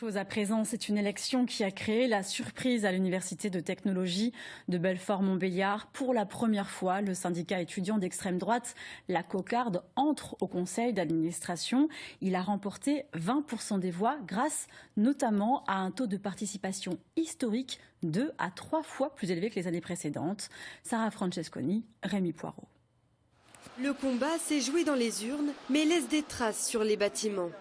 Chose à présent, c'est une élection qui a créé la surprise à l'université de technologie de Belfort-Montbéliard. Pour la première fois, le syndicat étudiant d'extrême droite, la Cocarde, entre au conseil d'administration. Il a remporté 20% des voix grâce notamment à un taux de participation historique 2 à 3 fois plus élevé que les années précédentes. Sarah Francesconi, Rémi Poirot. Le combat s'est joué dans les urnes, mais laisse des traces sur les bâtiments.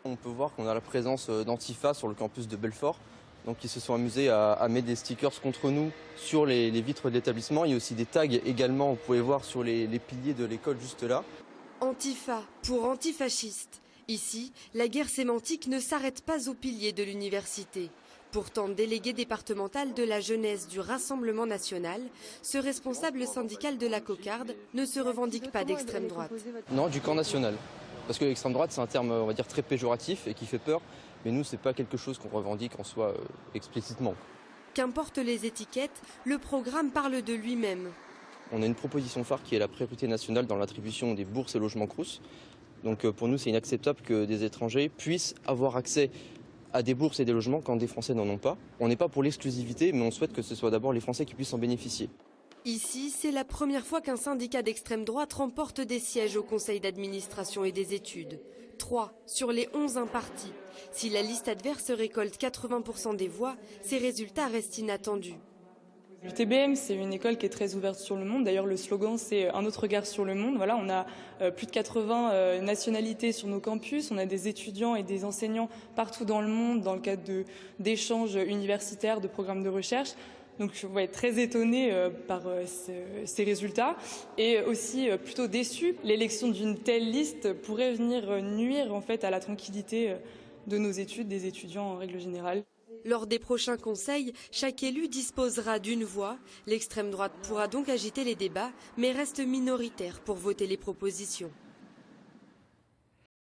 On peut voir qu'on a la présence d'Antifa sur le campus de Belfort. Donc ils se sont amusés à mettre des stickers contre nous sur les vitres de l'établissement. Il y a aussi des tags également, vous pouvez voir sur les piliers de l'école juste là. Antifa pour antifasciste. Ici, la guerre sémantique ne s'arrête pas aux piliers de l'université. Pourtant, délégué départemental de la jeunesse du Rassemblement national, ce responsable syndical de la Cocarde ne se revendique pas d'extrême droite. Non, du camp national. Parce que l'extrême droite, c'est un terme, on va dire, très péjoratif et qui fait peur. Mais nous, c'est pas quelque chose qu'on revendique en soi explicitement. Qu'importe les étiquettes, le programme parle de lui-même. On a une proposition phare qui est la priorité nationale dans l'attribution des bourses et logements Crous. Donc pour nous, c'est inacceptable que des étrangers puissent avoir accès à des bourses et des logements quand des Français n'en ont pas. On n'est pas pour l'exclusivité, mais on souhaite que ce soit d'abord les Français qui puissent en bénéficier. Ici, c'est la première fois qu'un syndicat d'extrême droite remporte des sièges au conseil d'administration et des études. 3 sur les 11 impartis. Si la liste adverse récolte 80% des voix, ces résultats restent inattendus. L'UTBM, c'est une école qui est très ouverte sur le monde. D'ailleurs, le slogan, c'est un autre regard sur le monde. Voilà, on a plus de 80 nationalités sur nos campus. On a des étudiants et des enseignants partout dans le monde dans le cadre d'échanges universitaires, de programmes de recherche. Donc je vais être très étonnée par ces résultats et aussi plutôt déçue. L'élection d'une telle liste pourrait venir nuire en fait à la tranquillité de nos études, des étudiants en règle générale. Lors des prochains conseils, chaque élu disposera d'une voix. L'extrême droite pourra donc agiter les débats, mais reste minoritaire pour voter les propositions.